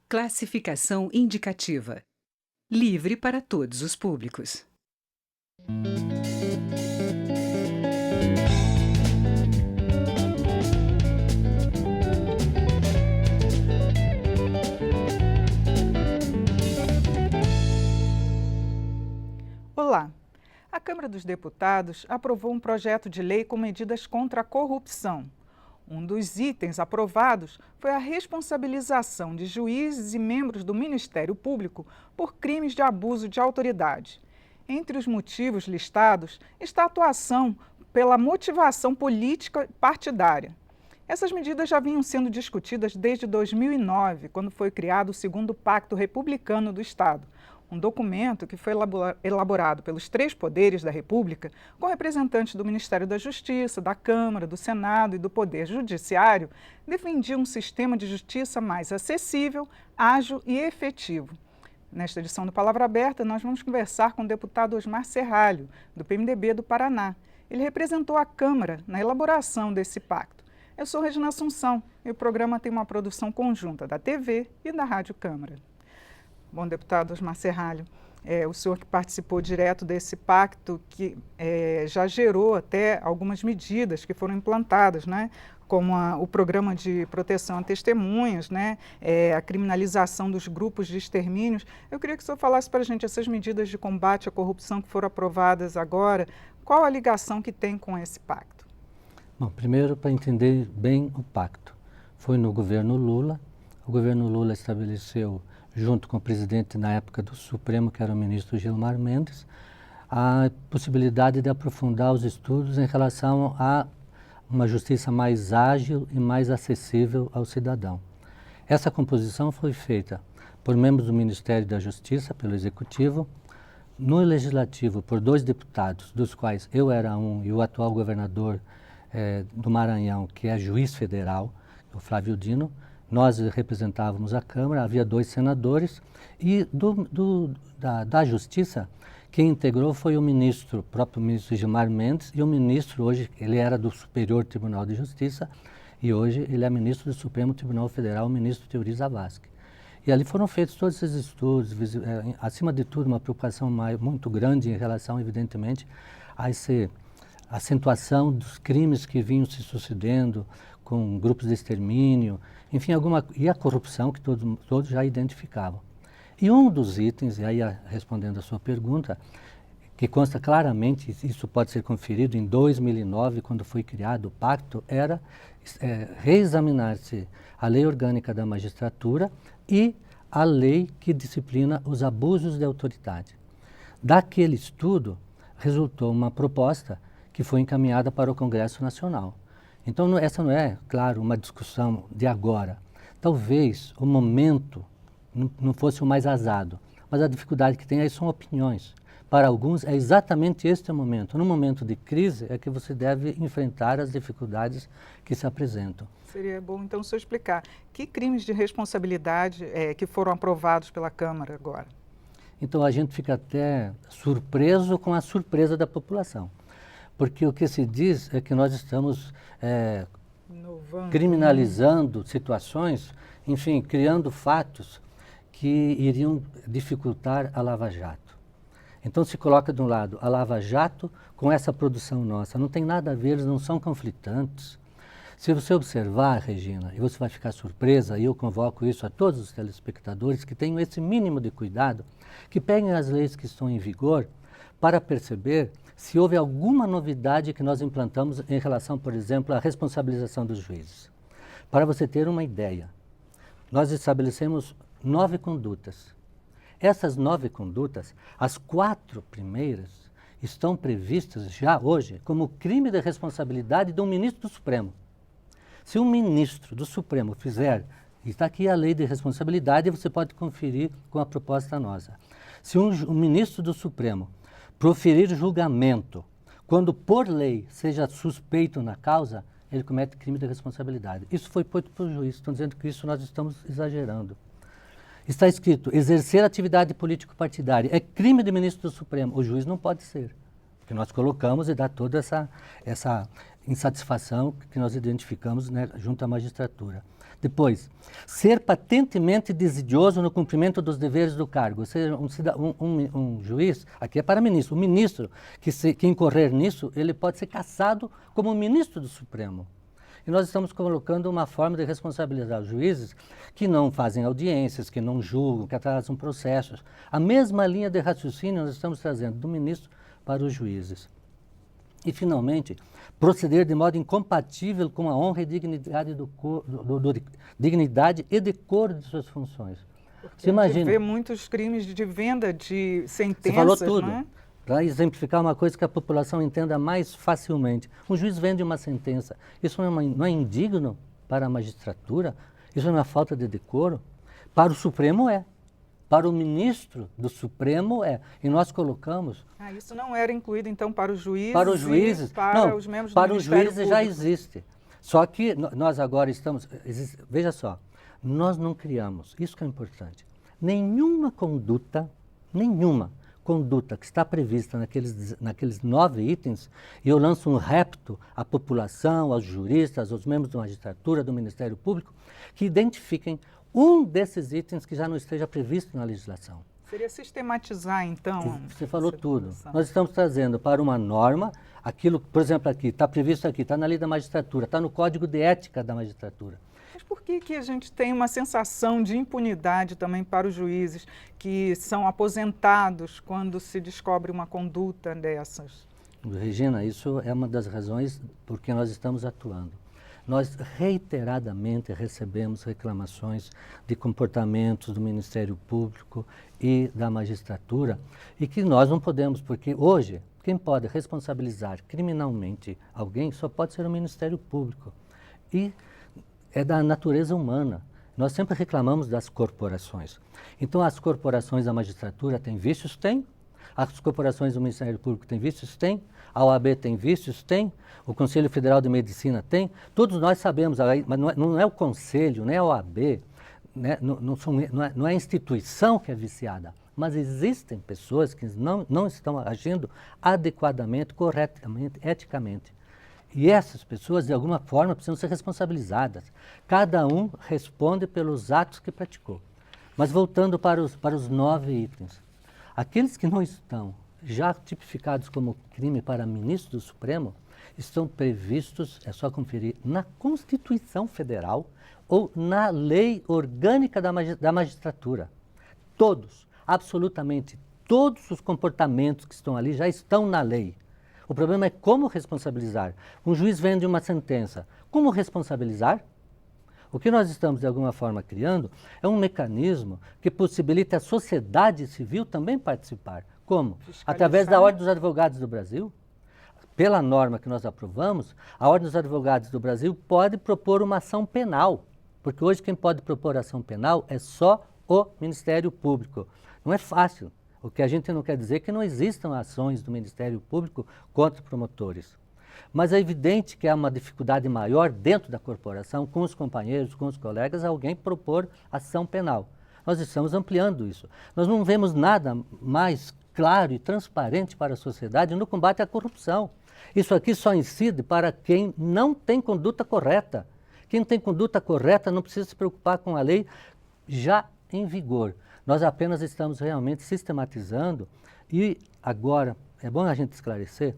Classificação indicativa. Livre para todos os públicos. Olá! A Câmara dos Deputados aprovou um projeto de lei com medidas contra a corrupção. Um dos itens aprovados foi a responsabilização de juízes e membros do Ministério Público por crimes de abuso de autoridade. Entre os motivos listados está a atuação pela motivação política partidária. Essas medidas já vinham sendo discutidas desde 2009, quando foi criado o segundo Pacto Republicano do Estado, um documento que foi elaborado pelos três poderes da República, com representantes do Ministério da Justiça, da Câmara, do Senado e do Poder Judiciário, defendia um sistema de justiça mais acessível, ágil e efetivo. Nesta edição do Palavra Aberta, nós vamos conversar com o deputado Osmar Serralho, do PMDB do Paraná. Ele representou a Câmara na elaboração desse pacto. Eu sou Regina Assunção e o programa tem uma produção conjunta da TV e da Rádio Câmara. Bom, deputado Osmar Serralho, o senhor que participou direto desse pacto, que já gerou até algumas medidas que foram implantadas, né? Como o programa de proteção a testemunhas, né? A criminalização dos grupos de extermínios. Eu queria que o senhor falasse para a gente essas medidas de combate à corrupção que foram aprovadas agora, qual a ligação que tem com esse pacto? Bom, primeiro, para entender bem o pacto, foi no governo Lula. O governo Lula estabeleceu, junto com o presidente na época do Supremo, que era o ministro Gilmar Mendes, a possibilidade de aprofundar os estudos em relação a uma justiça mais ágil e mais acessível ao cidadão. Essa composição foi feita por membros do Ministério da Justiça, pelo Executivo, no Legislativo por 2 deputados, dos quais eu era um, e o atual governador do Maranhão, que é juiz federal, o Flávio Dino. Nós representávamos a Câmara, havia 2 senadores e da Justiça, quem integrou foi o próprio ministro Gilmar Mendes, e o ministro hoje, ele era do Superior Tribunal de Justiça e hoje ele é ministro do Supremo Tribunal Federal, o ministro Teori Zavascki. E ali foram feitos todos esses estudos, acima de tudo uma preocupação muito grande em relação, evidentemente, a essa acentuação dos crimes que vinham se sucedendo com grupos de extermínio, enfim, e a corrupção que todos já identificavam. E um dos itens, e aí respondendo a sua pergunta, que consta claramente, isso pode ser conferido em 2009, quando foi criado o pacto, era reexaminar-se a lei orgânica da magistratura e a lei que disciplina os abusos de autoridade. Daquele estudo, resultou uma proposta que foi encaminhada para o Congresso Nacional. Então, essa não é, claro, uma discussão de agora. Talvez o momento não fosse o mais azado, mas a dificuldade que tem aí são opiniões. Para alguns, é exatamente este o momento. No momento de crise, é que você deve enfrentar as dificuldades que se apresentam. Seria bom, então, o senhor explicar que crimes de responsabilidade que foram aprovados pela Câmara agora. Então, a gente fica até surpreso com a surpresa da população. Porque o que se diz é que nós estamos criminalizando situações, enfim, criando fatos que iriam dificultar a Lava Jato. Então se coloca de um lado a Lava Jato com essa produção nossa. Não tem nada a ver, eles não são conflitantes. Se você observar, Regina, e você vai ficar surpresa, e eu convoco isso a todos os telespectadores que tenham esse mínimo de cuidado, que peguem as leis que estão em vigor para perceber se houve alguma novidade que nós implantamos em relação, por exemplo, à responsabilização dos juízes. Para você ter uma ideia, nós estabelecemos 9 condutas. Essas 9 condutas, as 4 primeiras, estão previstas já hoje como crime de responsabilidade de um ministro do Supremo. Se um ministro do Supremo fizer, e está aqui a lei de responsabilidade, você pode conferir com a proposta nossa. Se um ministro do Supremo proferir julgamento, quando por lei seja suspeito na causa, ele comete crime de responsabilidade. Isso foi posto por juiz, estão dizendo que isso nós estamos exagerando. Está escrito, exercer atividade político-partidária é crime de ministro do Supremo. O juiz não pode ser, porque nós colocamos e dá toda essa insatisfação que nós identificamos, né, junto à magistratura. Depois, ser patentemente desidioso no cumprimento dos deveres do cargo. Ou seja, um juiz, aqui é para ministro, o ministro que incorrer nisso, ele pode ser cassado como ministro do Supremo. E nós estamos colocando uma forma de responsabilizar os juízes que não fazem audiências, que não julgam, que atrasam processos. A mesma linha de raciocínio nós estamos trazendo do ministro para os juízes. E, finalmente, proceder de modo incompatível com a honra e dignidade, dignidade e decoro de suas funções. Você imagina? Vê muitos crimes de venda de sentenças, você falou tudo. Né? Para exemplificar uma coisa que a população entenda mais facilmente. Um juiz vende uma sentença. Isso não é indigno para a magistratura? Isso não é uma falta de decoro? Para o Supremo é. Para o ministro do Supremo é. E nós colocamos... isso não era incluído, então, para os juízes? Para os juízes, para os membros do Ministério Público? Para os juízes já existe. Só que nós agora estamos... Veja só, nós não criamos, isso que é importante, nenhuma conduta que está prevista naqueles 9 itens, e eu lanço um repto à população, aos juristas, aos membros da magistratura, do Ministério Público, que identifiquem um desses itens que já não esteja previsto na legislação. Seria sistematizar, então? Você falou tudo. Nós estamos trazendo para uma norma aquilo, por exemplo, aqui, está previsto aqui, está na lei da magistratura, está no Código de Ética da Magistratura. Mas por que a gente tem uma sensação de impunidade também para os juízes que são aposentados quando se descobre uma conduta dessas? Regina, isso é uma das razões por que nós estamos atuando. Nós reiteradamente recebemos reclamações de comportamentos do Ministério Público e da magistratura e que nós não podemos, porque hoje quem pode responsabilizar criminalmente alguém só pode ser o Ministério Público. E é da natureza humana. Nós sempre reclamamos das corporações. Então as corporações da magistratura têm vícios? Tem. As corporações do Ministério Público têm vícios? Tem. A OAB tem vícios? Tem. O Conselho Federal de Medicina tem. Todos nós sabemos, mas não é o Conselho, nem a OAB, né? Não é a instituição que é viciada, mas existem pessoas que não estão agindo adequadamente, corretamente, eticamente. E essas pessoas, de alguma forma, precisam ser responsabilizadas. Cada um responde pelos atos que praticou. Mas voltando para os 9 itens. Aqueles que não estão já tipificados como crime para ministro do Supremo, estão previstos, é só conferir, na Constituição Federal ou na Lei Orgânica da Magistratura. Todos, absolutamente todos os comportamentos que estão ali já estão na lei. O problema é como responsabilizar. Um juiz vende uma sentença. Como responsabilizar? O que nós estamos, de alguma forma, criando é um mecanismo que possibilite a sociedade civil também participar. Como? Através da Ordem dos Advogados do Brasil. Pela norma que nós aprovamos, a Ordem dos Advogados do Brasil pode propor uma ação penal, porque hoje quem pode propor ação penal é só o Ministério Público. Não é fácil. O que a gente não quer dizer é que não existam ações do Ministério Público contra promotores. Mas é evidente que há uma dificuldade maior dentro da corporação, com os companheiros, com os colegas, alguém propor ação penal. Nós estamos ampliando isso. Nós não vemos nada mais claro e transparente para a sociedade no combate à corrupção. Isso aqui só incide para quem não tem conduta correta. Quem tem conduta correta não precisa se preocupar com a lei já em vigor. Nós apenas estamos realmente sistematizando e agora, é bom a gente esclarecer,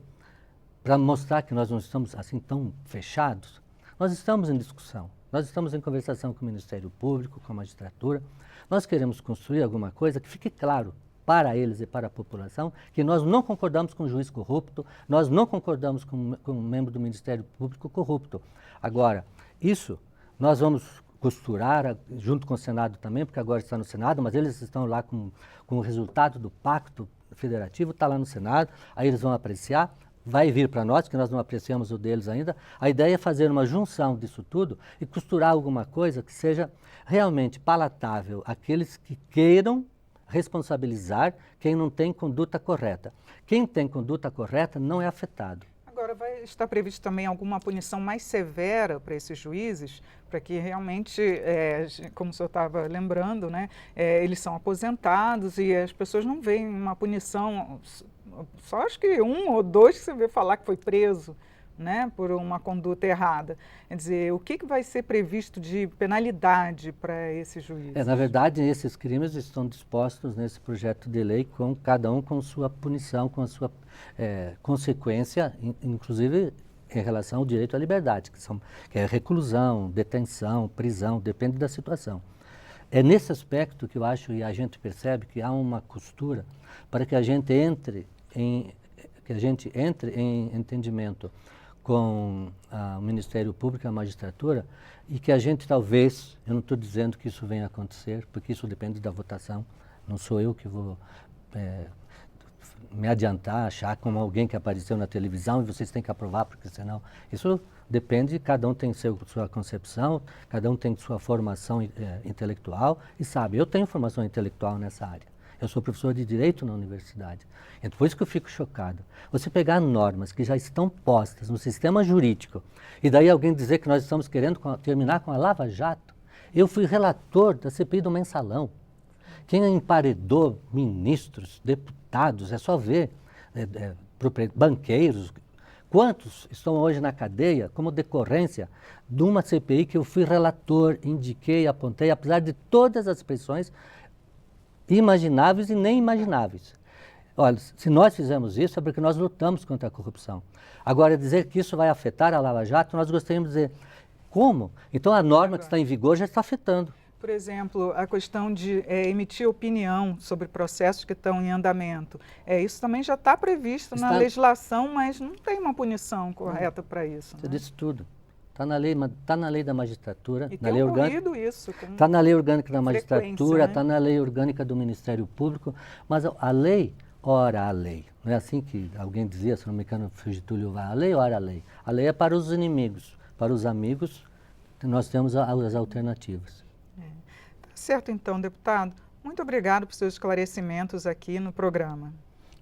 para mostrar que nós não estamos assim tão fechados, nós estamos em discussão, nós estamos em conversação com o Ministério Público, com a magistratura, nós queremos construir alguma coisa que fique claro para eles e para a população que nós não concordamos com o juiz corrupto, nós não concordamos com um membro do Ministério Público corrupto. Agora, isso nós vamos costurar junto com o Senado também, porque agora está no Senado, mas eles estão lá com o resultado do pacto federativo, está lá no Senado, aí eles vão apreciar, vai vir para nós, que nós não apreciamos o deles ainda. A ideia é fazer uma junção disso tudo e costurar alguma coisa que seja realmente palatável àqueles que queiram responsabilizar quem não tem conduta correta. Quem tem conduta correta não é afetado. Agora, vai estar previsto também alguma punição mais severa para esses juízes, para que realmente, como o senhor estava lembrando, né, eles são aposentados e as pessoas não veem uma punição, só acho que 1 ou 2 que você vê falar que foi preso, né, por uma conduta errada. Quer dizer, o que vai ser previsto de penalidade para esses juízes? Na verdade, esses crimes estão dispostos nesse projeto de lei, com cada um com sua punição, com a sua consequência, inclusive em relação ao direito à liberdade, que é reclusão, detenção, prisão, depende da situação. É nesse aspecto que eu acho e a gente percebe que há uma costura para que a gente entre em entendimento com o Ministério Público e a magistratura e que a gente talvez, eu não estou dizendo que isso venha a acontecer, porque isso depende da votação, não sou eu que vou me adiantar, achar como alguém que apareceu na televisão e vocês têm que aprovar, porque senão... Isso depende, cada um tem sua concepção, cada um tem sua formação intelectual e sabe, eu tenho formação intelectual nessa área. Eu sou professor de Direito na universidade. É por isso que eu fico chocado. Você pegar normas que já estão postas no sistema jurídico e daí alguém dizer que nós estamos querendo terminar com a Lava Jato. Eu fui relator da CPI do Mensalão. Quem emparedou ministros, deputados, é só ver, banqueiros, quantos estão hoje na cadeia como decorrência de uma CPI que eu fui relator, indiquei, apontei, apesar de todas as pressões imagináveis e nem imagináveis. Olha, se nós fizemos isso é porque nós lutamos contra a corrupção. Agora, dizer que isso vai afetar a Lava Jato, nós gostaríamos de dizer como? Então a norma que está em vigor já está afetando. Por exemplo, a questão de emitir opinião sobre processos que estão em andamento. Isso também já está previsto na legislação, mas não tem uma punição correta para isso. Você disse tudo. Está na lei da magistratura, e na lei orgânica. Está na lei orgânica da magistratura, está né? na lei orgânica do Ministério Público, mas a lei, ora a lei. Não é assim que alguém dizia, se não me engano, Getúlio Vargas, a lei, ora a lei. A lei é para os inimigos, para os amigos, nós temos as alternativas. Tá certo então, deputado. Muito obrigado por seus esclarecimentos aqui no programa.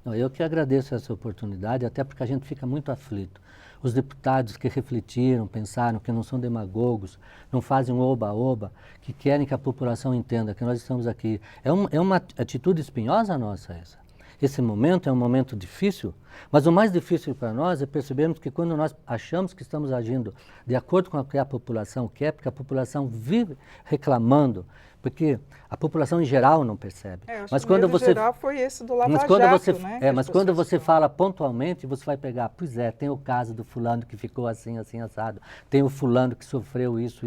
Eu que agradeço essa oportunidade, até porque a gente fica muito aflito. Os deputados que refletiram, pensaram, que não são demagogos, não fazem um oba-oba, que querem que a população entenda que nós estamos aqui. É uma atitude espinhosa nossa essa. Esse momento é um momento difícil, mas o mais difícil para nós é percebermos que quando nós achamos que estamos agindo de acordo com o que a população quer, porque a população vive reclamando, porque a população em geral não percebe. Mas quando você geral foi esse do Lava Jato, né? Mas quando você fala pontualmente, você vai pegar, pois é, tem o caso do fulano que ficou assim, assim, assado, tem o fulano que sofreu isso.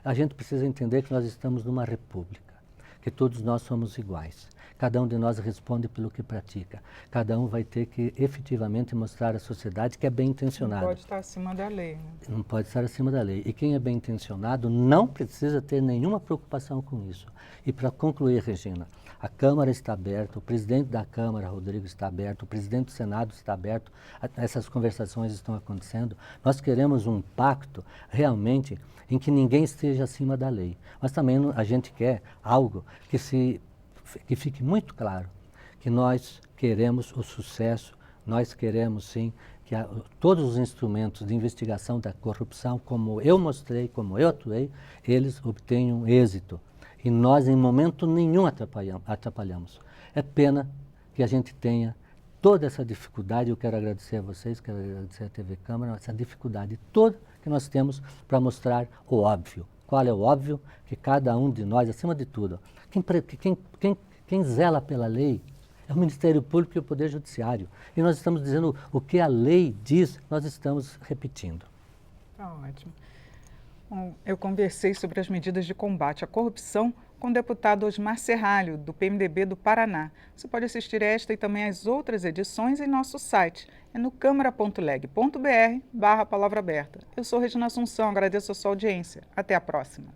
A gente precisa entender que nós estamos numa república, que todos nós somos iguais. Cada um de nós responde pelo que pratica. Cada um vai ter que efetivamente mostrar à sociedade que é bem intencionado. Não pode estar acima da lei. Né? Não pode estar acima da lei. E quem é bem intencionado não precisa ter nenhuma preocupação com isso. E para concluir, Regina, a Câmara está aberta, o presidente da Câmara, Rodrigo, está aberto, o presidente do Senado está aberto, essas conversações estão acontecendo. Nós queremos um pacto realmente em que ninguém esteja acima da lei. Mas também a gente quer algo que fique muito claro que nós queremos o sucesso, nós queremos sim que todos os instrumentos de investigação da corrupção, como eu mostrei, como eu atuei, eles obtenham êxito. E nós em momento nenhum atrapalhamos. É pena que a gente tenha toda essa dificuldade, eu quero agradecer a vocês, quero agradecer à TV Câmara, essa dificuldade toda que nós temos para mostrar o óbvio. Qual é o óbvio? Que cada um de nós, acima de tudo, quem zela pela lei é o Ministério Público e o Poder Judiciário. E nós estamos dizendo o que a lei diz, nós estamos repetindo. Tá ótimo. Bom, eu conversei sobre as medidas de combate à corrupção com o deputado Osmar Serralho, do PMDB do Paraná. Você pode assistir esta e também as outras edições em nosso site. É no câmara.leg.br/palavra aberta. Eu sou Regina Assunção, agradeço a sua audiência. Até a próxima.